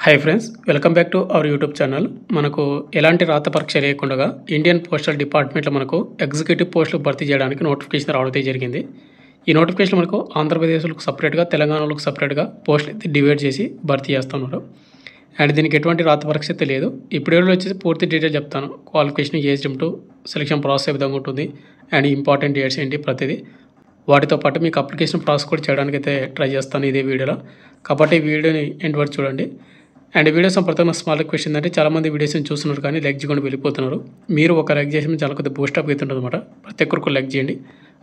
Hi friends, welcome back to our YouTube channel. మనకు ఎలాంటి రాత పరీక్ష లేకుండా ఇండియన్ పోస్టల్ డిపార్ట్మెంట్లో మనకు ఎగ్జిక్యూటివ్ పోస్టులు భర్తీ చేయడానికి నోటిఫికేషన్ రావడం జరిగింది. ఈ నోటిఫికేషన్ మనకు ఆంధ్రప్రదేశ్లకు సపరేట్గా, తెలంగాణలకు సపరేట్గా పోస్టులు అయితే డివైడ్ చేసి భర్తీ చేస్తున్నారు. అండ్ దీనికి ఎటువంటి రాత పరీక్ష అయితే లేదు. ఇప్పుడు వచ్చేసి పూర్తి డీటెయిల్ చెప్తాను. Qualification, age limit, selection process ఏ విధంగా ఉంటుంది అండ్ ఇంపార్టెంట్ డేట్స్ ఏంటి ప్రతిదీ, వాటితో పాటు మీకు అప్లికేషన్ ప్రాసెస్ కూడా చేయడానికి అయితే ట్రై చేస్తాను ఇదే వీడియోలో. కాబట్టి ఈ వీడియోని ఎండ్ వరకు చూడండి. అండ్ వీడియోస్ ప్రతి స్మాల్ రిక్వెస్ట్ ఏంటంటే చాలామంది వీడియోస్ని చూస్తున్నారు కానీ లైక్ చేయకుండా వెళ్ళిపోతున్నారు. మీరు ఒక లైక్ చేసి చాలా కొద్దిగా బూస్టప్ అవుతుంటుంది అనమాట. ప్రతి ఒక్కరికి లైక్ చేయండి.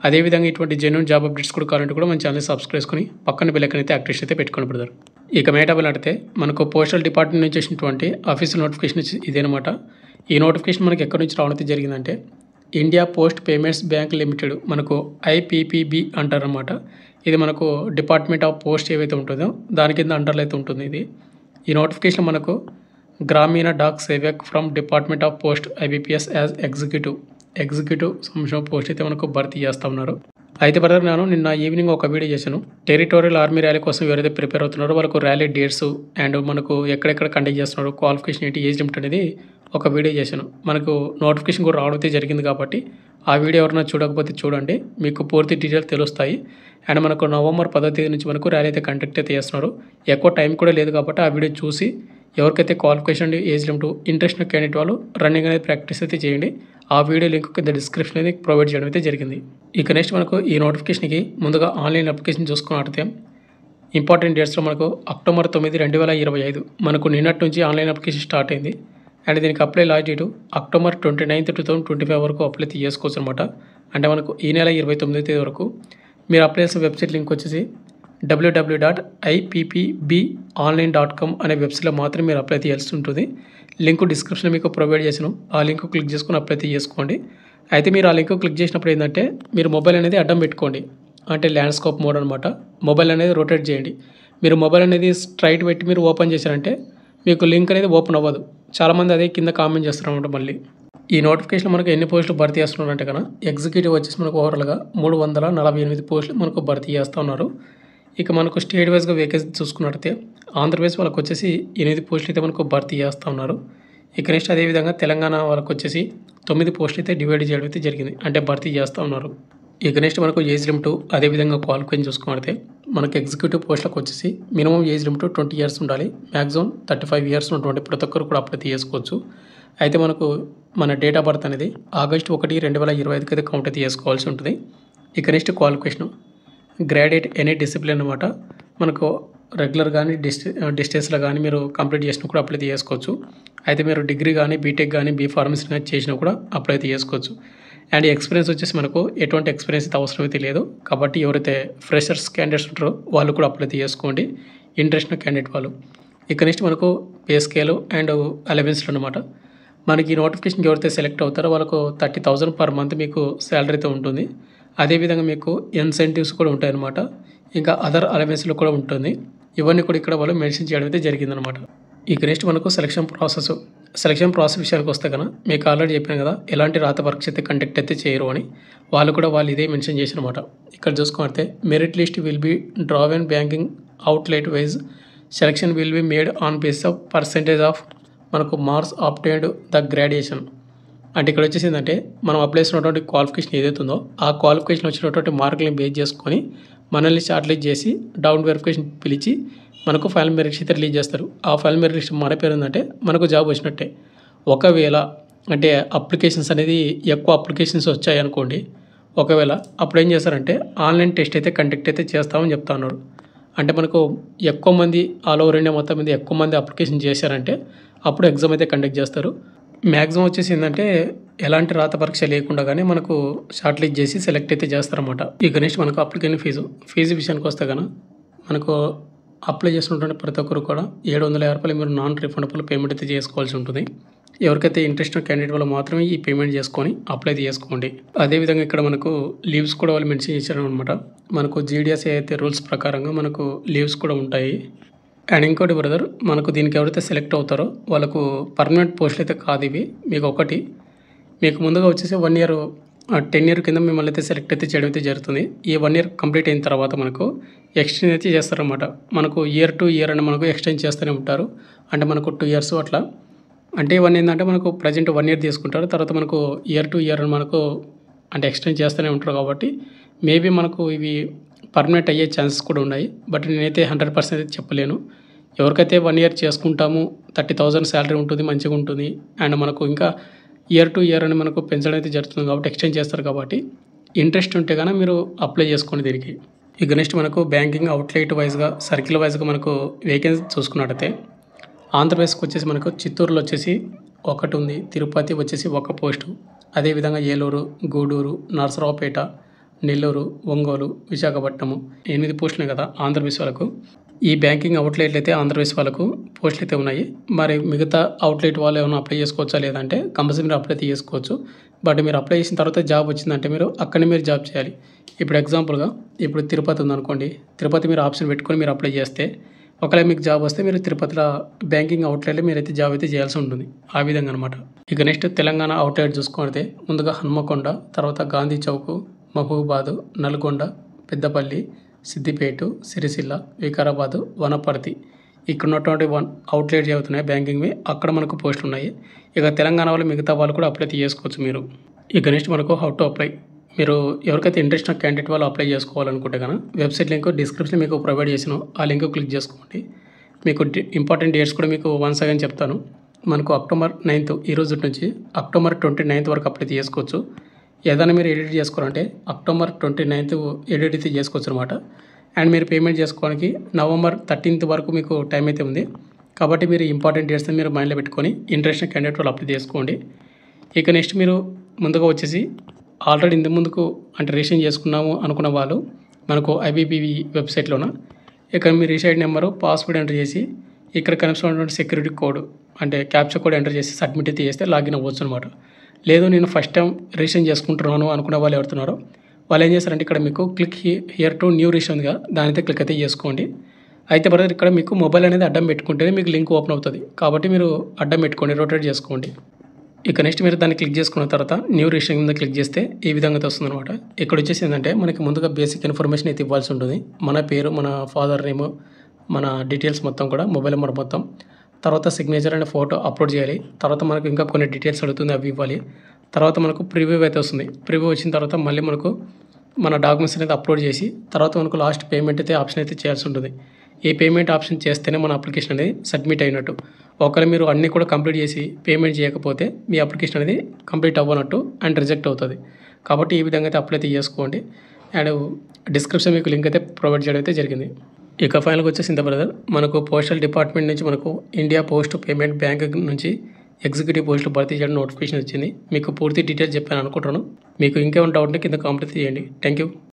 అదేవిధంగా ఇటువంటి జెన్యూన్ జాబ్ అప్డేట్స్ కూడా కావాలంటే కూడా మన ఛానల్ సబ్స్క్రైబ్ చేసుకుని పక్కన బెల్ ఐకాన్ అయితే యాక్టివేషన్ అయితే పెట్టుకొని పెడతారు. ఇక మేటబుల్ అంటే మనకు పోస్టల్ డిపార్ట్మెంట్ నుంచి వచ్చినటువంటి ఆఫీషియల్ నోటిఫికేషన్ ఇదేనమాట. ఈ నోటిఫికేషన్ మనకి ఎక్కడి నుంచి రావడం జరిగిందంటే India post payments bank limited, మనకు IPPB అంటారనమాట. ఇది మనకు డిపార్ట్మెంట్ ఆఫ్ పోస్ట్ ఏవైతే ఉంటుందో దాని కింద అండర్లో అయితే ఉంటుంది. ఈ నోటిఫికేషన్ మనకు Gramin Dak Sevak from department of post IBPS as executive సంబంధించిన పోస్ట్ అయితే మనకు భర్తీ చేస్తూ ఉన్నారు. అయితే బ్రదర్, నేను నిన్న ఈవినింగ్ ఒక వీడియో చేశాను. టెరిటోరియల్ ఆర్మీ ర్యాలీ కోసం ఎవరైతే ప్రిపేర్ అవుతున్నారో వాళ్ళకు ర్యాలీ డేట్స్ అండ్ మనకు ఎక్కడెక్కడ కండక్ట్ చేస్తున్నారు, క్వాలిఫికేషన్ ఏంటి, ఏజ్ లిమిట్ అనేది ఒక వీడియో చేశాను. మనకు నోటిఫికేషన్ కూడా రావడం జరిగింది కాబట్టి ఆ వీడియో ఎవరైనా చూడకపోతే చూడండి, మీకు పూర్తి డీటెయిల్ తెలుస్తాయి. అండ్ మనకు నవంబర్ 10వ తేదీ నుంచి మనకు ర్యాలీ అయితే కండక్ట్ అయితే చేస్తున్నారు. ఎక్కువ టైం కూడా లేదు కాబట్టి ఆ వీడియో చూసి ఎవరికైతే qualification, age limit interest candidate వాళ్ళు రన్నింగ్ అనేది ప్రాక్టీస్ అయితే చేయండి. ఆ వీడియో లింక్ కింద డిస్క్రిప్షన్ అనేది ప్రొవైడ్ చేయడం అయితే జరిగింది. ఇక నెక్స్ట్ మనకు ఈ నోటిఫికేషన్కి ముందుగా ఆన్లైన్ అప్లికేషన్ చూసుకున్నట్లయితే ఇంపార్టెంట్ డేట్స్లో మనకు అక్టోబర్ 9, 2025 మనకు నిన్నటి నుంచి ఆన్లైన్ అప్లికేషన్ స్టార్ట్ అయింది. అండ్ దీనికి అప్లై లాస్ట్ డేటు అక్టోబర్ 29, 2025 వరకు అప్లై చేసుకోవచ్చు అనమాట. అంటే మనకు ఈ నెల 29వ తేదీ వరకు. మీరు అప్లై చేసిన వెబ్సైట్ లింక్ వచ్చేసి www.ippbonline.com అనే వెబ్సైట్లో మాత్రం మీరు అప్లై చేయాల్సి ఉంటుంది. లింక్ డిస్క్రిప్షన్లో మీకు ప్రొవైడ్ చేసాను. ఆ లింక్ క్లిక్ చేసుకుని అప్లై చేసుకోండి. అయితే మీరు ఆ లింక్ క్లిక్ చేసినప్పుడు ఏంటంటే మీరు మొబైల్ అనేది అడ్డం పెట్టుకోండి. అంటే ల్యాండ్స్కేప్ మోడ్ అనమాట. మొబైల్ అనేది రొటేట్ చేయండి. మీరు మొబైల్ అనేది స్ట్రైట్ పెట్టి మీరు ఓపెన్ చేశారంటే మీకు లింక్ అనేది ఓపెన్ అవ్వదు. చాలామంది అదే కింద కామెంట్ చేస్తారు అనమాట. మళ్ళీ ఈ నోటిఫికేషన్ మనకు ఎన్ని పోస్టులు భర్తీ చేస్తున్నారంటే కన్నా ఎగ్జిక్యూటివ్ వచ్చేసి మనకు ఓవరాల్గా 348 పోస్టులు మనకు భర్తీ చేస్తూ ఉన్నారు. ఇక మనకు స్టేట్ వైజ్గా వేకెన్సీ చూసుకున్నట్టయితే ఆంధ్రప్రదేశ్ వాళ్ళకి వచ్చేసి 8 పోస్టులు అయితే మనకు భర్తీ చేస్తూ ఉన్నారు. ఇక నెక్స్ట్ అదేవిధంగా తెలంగాణ వాళ్ళకి వచ్చేసి 9 పోస్టులు అయితే డివైడ్ చేయడం అయితే జరిగింది, అంటే భర్తీ చేస్తూ ఉన్నారు. ఇక నెక్స్ట్ మనకు ఏజ్ లిమిట్ అదేవిధంగా క్వాలిఫికేషన్ చూసుకున్నట్లయితే మనకు ఎగ్జిక్యూటివ్ పోస్టులకు వచ్చేసి మినిమం ఏజ్ లిమిట్ 20 ఇయర్స్ ఉండాలి. మ్యాక్సిమం 35 ఇయర్స్ ఉన్నటువంటి ప్రతి ఒక్కరు కూడా అప్లై చేసుకోవచ్చు. అయితే మనకు మన డేట్ ఆఫ్ బర్త్ అనేది ఆగస్టు 1, 2025 అయితే కౌంట్ అయితే చేసుకోవాల్సి ఉంటుంది. ఇక next qualification graduate any discipline అనమాట. మనకు రెగ్యులర్ కానీ డిస్టెన్స్లో కానీ మీరు కంప్లీట్ చేసినా కూడా అప్లై చేసుకోవచ్చు. అయితే మీరు డిగ్రీ కానీ బీటెక్ కానీ B.Pharmacy కానీ చేసినా కూడా అప్లై చేసుకోవచ్చు. అండ్ ఎక్స్పీరియన్స్ వచ్చేసి మనకు ఎటువంటి ఎక్స్పీరియన్స్ అయితే అవసరం అయితే లేదు. కాబట్టి ఎవరైతే ఫ్రెషర్స్ క్యాండిడేట్స్ ఉంటారో వాళ్ళు కూడా అప్లై చేసుకోండి, ఇంట్రెస్ట్ క్యాండిడేట్ వాళ్ళు. ఇక నెక్స్ట్ మనకు పే స్కేలు అండ్ అలవెన్స్లు అనమాట. మనకి ఈ నోటిఫికేషన్కి ఎవరైతే సెలెక్ట్ అవుతారో వాళ్ళకు 30,000 పర్ మంత్ మీకు శాలరీ అయితే ఉంటుంది. అదేవిధంగా మీకు ఇన్సెంటివ్స్ కూడా ఉంటాయన్నమాట. ఇంకా అదర్ అలవెన్స్లు కూడా ఉంటుంది. ఇవన్నీ కూడా ఇక్కడ వాళ్ళు మెన్షన్ చేయడం అయితే జరిగిందనమాట. ఇక నెక్స్ట్ మనకు సెలక్షన్ ప్రాసెస్ విషయానికి వస్తే కన్నా మీకు ఆల్రెడీ చెప్పాను కదా, ఎలాంటి రాత పరీక్ష అయితే కండక్ట్ అయితే చేయరు అని. వాళ్ళు ఇదే మెన్షన్ చేసినమాట. ఇక్కడ చూసుకుంటే merit list will be drawn banking outlet wise selection will be made on base of percentage of మనకు మార్క్స్ ఆబ్టైన్డ్ ద గ్రాడ్యుయేషన్. అంటే ఇక్కడ వచ్చేసిందంటే మనం అప్లై చేసినటువంటి క్వాలిఫికేషన్ ఏదైతే ఉందో ఆ క్వాలిఫికేషన్ వచ్చినటువంటి మార్కులను బేస్ చేసుకొని మనల్ని షార్ట్ చేసి డౌన్ వెరిఫికేషన్ పిలిచి మనకు ఫైనల్ మెరిట్ లిస్ట్ అయితే రిలీజ్ చేస్తారు. ఆ ఫైనల్ మెరిట్ లిస్ట్ మన పేరు ఉందంటే మనకు జాబ్ వచ్చినట్టే. ఒకవేళ అంటే అప్లికేషన్స్ అనేది ఎక్కువ అప్లికేషన్స్ వచ్చాయి అనుకోండి, ఒకవేళ అప్పుడు ఏం చేస్తారంటే ఆన్లైన్ టెస్ట్ అయితే కండక్ట్ అయితే చేస్తామని చెప్తా ఉన్నారు. అంటే మనకు ఎక్కువ మంది ఆల్ ఓవర్ ఇండియా మొత్తం మీద ఎక్కువ మంది అప్లికేషన్ చేశారంటే అప్పుడు ఎగ్జామ్ అయితే కండక్ట్ చేస్తారు. మ్యాక్సిమం వచ్చేసి ఏంటంటే ఎలాంటి రాత పరీక్ష లేకుండా కానీ మనకు షార్ట్ లిస్ట్ చేసి సెలెక్ట్ అయితే చేస్తారన్నమాట. ఇక నెక్స్ట్ మనకు అప్లికేషన్ ఫీజు విషయానికి వస్తే కన్నా మనకు అప్లై చేసినటువంటి ప్రతి ఒక్కరు కూడా 750 రూపాయలు మీరు నాన్ రిఫండబుల్ పేమెంట్ అయితే చేసుకోవాల్సి ఉంటుంది. ఎవరికైతే ఇంట్రెస్ట్ క్యాండిడేట్ వాళ్ళు మాత్రమే ఈ పేమెంట్ చేసుకొని అప్లై చేసుకోండి. అదేవిధంగా ఇక్కడ మనకు లీవ్స్ కూడా వాళ్ళు మెన్షన్ చేశారనమాట. మనకు GDS అయితే రూల్స్ ప్రకారంగా మనకు లీవ్స్ కూడా ఉంటాయి. అండ్ ఇంకోటి బ్రదర్, మనకు దీనికి ఎవరైతే సెలెక్ట్ అవుతారో వాళ్ళకు పర్మనెంట్ పోస్టులు అయితే కాదు ఇవి. మీకు ముందుగా వచ్చేసి 1 year 10 ఇయర్ కింద మిమ్మల్ని అయితే సెలెక్ట్ అయితే చేయడం అయితే జరుగుతుంది. ఈ 1 ఇయర్ కంప్లీట్ అయిన తర్వాత మనకు ఎక్స్టెండ్ అయితే చేస్తారనమాట. మనకు ఇయర్ టు ఇయర్ అని మనకు ఎక్స్టెండ్ చేస్తూనే ఉంటారు. అంటే మనకు 2 ఇయర్స్ అట్లా. అంటే ఇవన్నీ ఏంటంటే మనకు ప్రజెంట్ 1 ఇయర్ తీసుకుంటారు. తర్వాత మనకు ఇయర్ టు ఇయర్ అని మనకు అంటే ఎక్స్టెండ్ చేస్తూనే ఉంటారు కాబట్టి మేబీ మనకు ఇవి పర్మనెంట్ అయ్యే ఛాన్సెస్ కూడా ఉన్నాయి. బట్ నేనైతే 100% అయితే చెప్పలేను. ఎవరికైతే 1 ఇయర్ చేసుకుంటాము 30,000 శాలరీ ఉంటుంది, మంచిగా ఉంటుంది. అండ్ మనకు ఇంకా ఇయర్ టు ఇయర్ అని మనకు పెంచడం అయితే జరుగుతుంది కాబట్టి ఎక్స్టెండ్ చేస్తారు కాబట్టి ఇంట్రెస్ట్ ఉంటే కనుక మీరు అప్లై చేసుకోండి దీనికి. ఇక నెక్స్ట్ మనకు బ్యాంకింగ్ అవుట్లెట్ వైజ్గా సర్కిల్ వైజ్గా మనకు వేకెన్సీ చూసుకున్నట్టయితే ఆంధ్రప్రదేశ్కి వచ్చేసి మనకు చిత్తూరులో వచ్చేసి ఒకటి ఉంది, తిరుపతి వచ్చేసి ఒక పోస్టు, అదేవిధంగా ఏలూరు, గూడూరు, నరసరావుపేట, నెల్లూరు, ఒంగోలు, విశాఖపట్నము 8 పోస్టులు కదా ఆంధ్రప్రదేశ్ వాళ్ళకు. ఈ బ్యాంకింగ్ అవుట్లెట్లు అయితే ఆంధ్రప్రదేశ్ వాళ్ళకు పోస్టులు అయితే ఉన్నాయి. మరి మిగతా అవుట్లెట్ వాళ్ళు ఏమైనా అప్లై చేసుకోవచ్చా లేదంటే కంపల్సరీ మీరు అప్లై చేసుకోవచ్చు. బట్ మీరు అప్లై చేసిన తర్వాత జాబ్ వచ్చిందంటే మీరు అక్కడనే మీరు జాబ్ చేయాలి. ఇప్పుడు ఎగ్జాంపుల్గా ఇప్పుడు తిరుపతి ఉందనుకోండి, తిరుపతి మీరు ఆప్షన్ పెట్టుకొని మీరు అప్లై చేస్తే ఒకవేళ మీకు జాబ్ వస్తే మీరు తిరుపతిలో బ్యాంకింగ్ అవుట్లెట్లో మీరైతే జాబ్ అయితే చేయాల్సి ఉంటుంది. ఆ విధంగా అనమాట. ఇక నెక్స్ట్ తెలంగాణ అవుట్లెట్ చూసుకుంటే ముందుగా హన్మకొండ, తర్వాత గాంధీ చౌక్, మహబూబాద్, నల్గొండ, పెద్దపల్లి, సిద్దిపేట, సిరిసిల్ల, వికారాబాద్, వనపర్తి ఇక్కడ ఉన్నటువంటి అవుట్లెట్ చదువుతున్నాయి బ్యాంకింగ్వి. అక్కడ మనకు పోస్టులు ఉన్నాయి. ఇక తెలంగాణ వాళ్ళు మిగతా వాళ్ళు కూడా అప్లై చేసుకోవచ్చు మీరు. ఇక నెక్స్ట్ మనకు హౌ టు అప్లై. మీరు ఎవరికైతే ఇంట్రెస్ట్ ఉన్న క్యాండిడేట్ వాళ్ళు అప్లై చేసుకోవాలనుకుంటే కనుక వెబ్సైట్ లింక్ డిస్క్రిప్షన్ మీకు ప్రొవైడ్ చేసాను. ఆ లింక్ క్లిక్ చేసుకోండి. మీకు ఇంపార్టెంట్ డేట్స్ కూడా మీకు వన్స్ అగైన్ చెప్తాను. మనకు అక్టోబర్ 9th ఈ రోజు నుంచి అక్టోబర్ 29th వరకు అప్లై చేసుకోవచ్చు. ఏదైనా మీరు ఎడిట్ చేసుకోవాలంటే అక్టోబర్ 29th ఎడిట్ అయితే చేసుకోవచ్చు అనమాట. అండ్ మీరు పేమెంట్ చేసుకోవడానికి నవంబర్ 13th వరకు మీకు టైం అయితే ఉంది. కాబట్టి మీరు ఇంపార్టెంట్ డేట్స్ మీరు మైండ్లో పెట్టుకొని ఇంట్రెస్ట్ క్యాండిడేట్ వాళ్ళు అప్లై చేసుకోండి. ఇక నెక్స్ట్ మీరు ముందుగా వచ్చేసి ఆల్రెడీ ఇంత ముందుకు అంటే రిజిస్ట్రేషన్ చేసుకున్నాము అనుకున్న వాళ్ళు మనకు ఐబీపీవీ వెబ్సైట్లోన ఇక్కడ మీ రిజిస్టర్డ్ నెంబరు, పాస్వర్డ్ ఎంటర్ చేసి ఇక్కడ కనిపిస్తున్నటువంటి సెక్యూరిటీ కోడ్ అంటే క్యాప్చర్ కోడ్ ఎంటర్ చేసి సబ్మిట్ అయితే చేస్తే లాగిన్ అవ్వచ్చు అనమాట. లేదు నేను ఫస్ట్ టైం రిజిస్ట్రేషన్ చేసుకుంటున్నాను అనుకునే వాళ్ళు ఎవరుతున్నారో వాళ్ళు ఏం చేస్తారంటే ఇక్కడ మీకు click here to new register ఉందిగా దానితో క్లిక్ అయితే చేసుకోండి. అయితే బ్రదర్ ఇక్కడ మీకు మొబైల్ అనేది అడ్డం పెట్టుకుంటేనే మీకు లింక్ ఓపెన్ అవుతుంది. కాబట్టి మీరు అడ్డం పెట్టుకోండి, రొటేట్ చేసుకోండి. ఇక నెక్స్ట్ మీరు దాన్ని క్లిక్ చేసుకున్న తర్వాత న్యూ రిజిస్ట్రేషన్ మీద క్లిక్ చేస్తే ఈ విధంగా వస్తుంది అనమాట. ఇక్కడ వచ్చేసి ఏంటంటే మనకి ముందుగా బేసిక్ ఇన్ఫర్మేషన్ అయితే ఇవ్వాల్సి ఉంటుంది. మన పేరు, మన ఫాదర్ నేమ్, మన డీటెయిల్స్ మొత్తం కూడా మొబైల్ నెంబర్ మొత్తం, తర్వాత సిగ్నేచర్ అండ్ ఫోటో అప్లోడ్ చేయాలి. తర్వాత మనకు ఇంకా కొన్ని డీటెయిల్స్ అడుగుతుంది, అవి ఇవ్వాలి. తర్వాత మనకు ప్రివ్యూ అయితే వస్తుంది. ప్రివ్యూ వచ్చిన తర్వాత మళ్ళీ మనకు మన డాక్యుమెంట్స్ అనేది అప్లోడ్ చేసి తర్వాత మనకు లాస్ట్ పేమెంట్ అయితే ఆప్షన్ అయితే చేయాల్సి ఉంటుంది. ఈ పేమెంట్ ఆప్షన్ చేస్తేనే మన అప్లికేషన్ అనేది సబ్మిట్ అయినట్టు. ఒకవేళ మీరు అన్నీ కూడా కంప్లీట్ చేసి పేమెంట్ చేయకపోతే మీ అప్లికేషన్ అనేది కంప్లీట్ అవ్వనట్టు అండ్ రిజెక్ట్ అవుతుంది. కాబట్టి ఈ విధంగా అయితే అప్లై అయితే చేసుకోండి. అండ్ డిస్క్రిప్షన్ మీకు లింక్ అయితే ప్రొవైడ్ చేయడం అయితే జరిగింది. ఇక ఫైనల్గా వచ్చేసి ఇంత బ్రదర్ మనకు పోస్టల్ డిపార్ట్మెంట్ నుంచి మనకు ఇండియా పోస్ట్ పేమెంట్ బ్యాంక్ నుంచి ఎగ్జిక్యూటివ్ పోస్టులు భర్తీ చేయడం నోటిఫికేషన్ వచ్చింది. మీకు పూర్తి డీటెయిల్స్ చెప్పాను అనుకుంటున్నాను. మీకు ఇంకేమైనా డౌట్ ఉంటే కింద కామెంట్ చేయండి. Thank you.